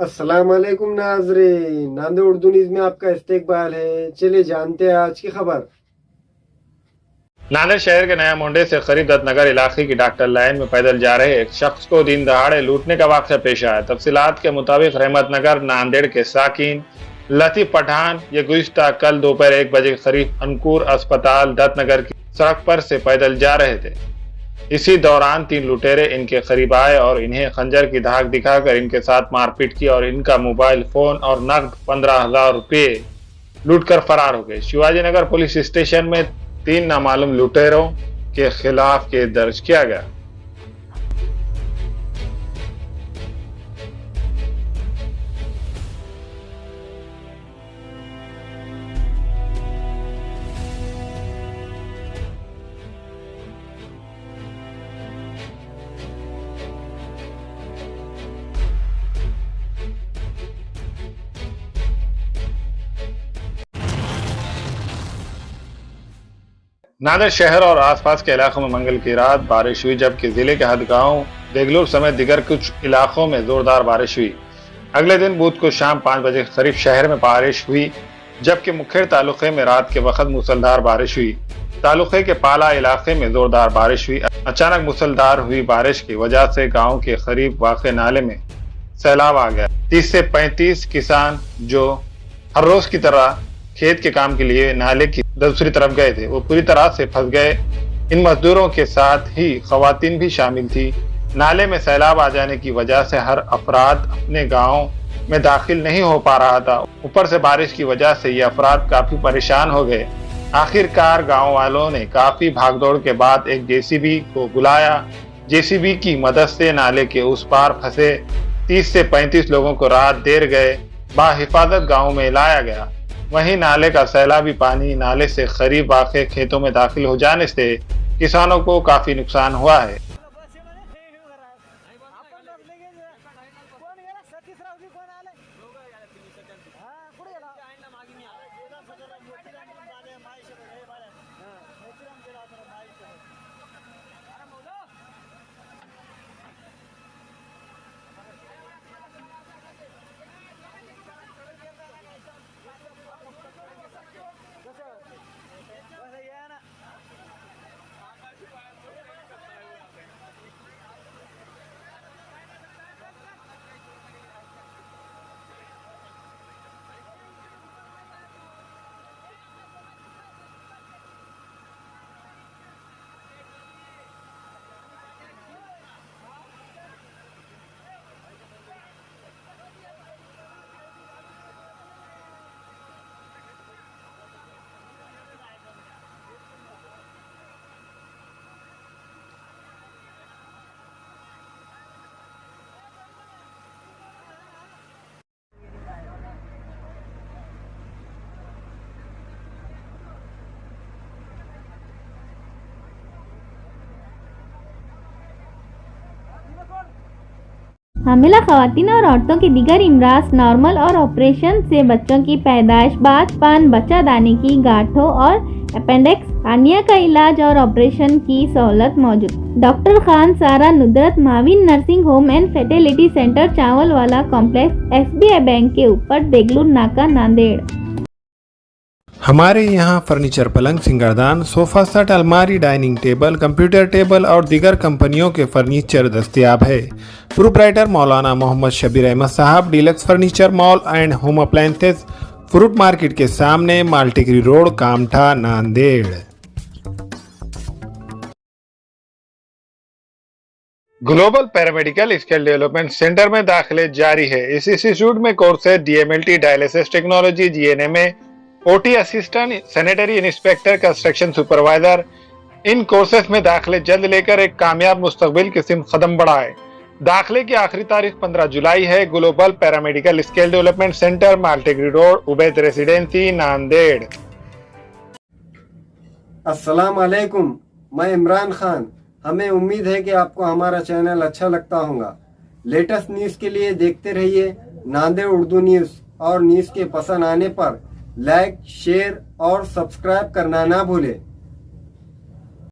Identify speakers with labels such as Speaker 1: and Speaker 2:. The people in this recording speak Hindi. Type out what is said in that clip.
Speaker 1: अस्सलाम वालेकुम नाजरीन, नांदेड़ उर्दू न्यूज में आपका इस्तकबाल है। चलिए जानते हैं आज की खबर।
Speaker 2: नांदेड़ शहर के नया मोहल्ले से करीब दत्तनगर इलाके की डॉक्टर लाइन में पैदल जा रहे एक शख्स को दिन दहाड़े लूटने का वाक़या पेश आया। तफसीलात के मुताबिक रहमतनगर नांदेड़ के साकिन लतीफ पठान ये गुज़िश्ता कल दोपहर 1 बजे के करीब अंकुर अस्पताल दत्तनगर की सड़क पर से पैदल जा रहे थे। इसी दौरान 3 लुटेरे इनके करीब आए और इन्हें खंजर की धाक दिखाकर इनके साथ मारपीट की और इनका मोबाइल फोन और नकद 15,000 रुपये लूट कर फरार हो गए। शिवाजी नगर पुलिस स्टेशन में 3 नामालूम लुटेरों के खिलाफ केस दर्ज किया गया। नांदेड़ शहर और आसपास के इलाकों में मंगल की रात बारिश हुई, जबकि जिले के हदगांव देगलूर समेत दीगर कुछ इलाकों में जोरदार बारिश हुई। अगले दिन बुध को शाम 5 बजे के करीब शहर में बारिश हुई, जबकि मुखेड़ तालुके में रात के वक्त मूसलाधार बारिश हुई। तालुके के पाला इलाके में जोरदार बारिश हुई। अचानक मूसलाधार हुई बारिश की वजह से गाँव के करीब वाक़े नाले में सैलाब आ गया। 30 से 35 किसान जो हर रोज की तरह खेत के काम के लिए नाले की दूसरी तरफ गए थे, वो पूरी तरह से फंस गए। इन मजदूरों के साथ ही खवातीन भी शामिल थी। नाले में सैलाब आ जाने की वजह से हर अफराद अपने गांव में दाखिल नहीं हो पा रहा था। ऊपर से बारिश की वजह से ये अफराद काफी परेशान हो गए। आखिरकार गांव वालों ने काफी भागदौड़ के बाद एक जेसीबी को बुलाया। जेसीबी की मदद से नाले के उस पार फंसे 30 से 35 लोगों को रात देर गए बाहिफाजत गाँव में लाया गया। वहीं नाले का सैलाबी पानी नाले से करीब वाक़े खेतों में दाखिल हो जाने से किसानों को काफी नुकसान हुआ है।
Speaker 3: हामिला खवातीन और औरतों की दीगर इमराज नॉर्मल और ऑपरेशन से बच्चों की पैदाइश, बातपान, बच्चादानी की गांठों और अपेंडिक्स हार्निया का इलाज और ऑपरेशन की सहूलत मौजूद। Doctor Khan Sara Nudrat Mavin nursing home and fertility centre, चावल वाला कॉम्प्लेक्स, SBI बैंक के ऊपर, देगलूर नाका, नांदेड़।
Speaker 4: हमारे यहाँ फर्नीचर, पलंग, सिंगारदान, सोफा सेट, अलमारी, डाइनिंग टेबल, कंप्यूटर टेबल और दीगर कंपनियों के फर्नीचर दस्तयाब है। Proprietor Maulana Mohammad Shabir Ahmad Sahab, deluxe furniture mall and home appliances, fruit market के सामने, Maltigiri road, Kamtha, Nanded.
Speaker 2: Global paramedical skill development centre में दाखिले जारी है। इस इंस्टीट्यूट में courses DMLT, dialysis technology, GNMA, OT assistant, sanitary inspector, construction supervisor. इन कोर्सेज में दाखिले जल्द लेकर एक कामयाब मुस्तकबिल की सिमत कदम बढ़ाए। दाखिले की आखिरी तारीख 15 जुलाई है। Global paramedical skill development centre, Maltigiri road, Ubaid residency, Nanded.
Speaker 1: अस्सलाम वालेकुम, मैं इमरान खान। हमें उम्मीद है कि आपको हमारा चैनल अच्छा लगता होगा। लेटेस्ट न्यूज़ के लिए देखते रहिए नांदेड़ उर्दू न्यूज़, और न्यूज़ के पसंद आने पर लाइक, शेयर और सब्सक्राइब करना ना भूलें।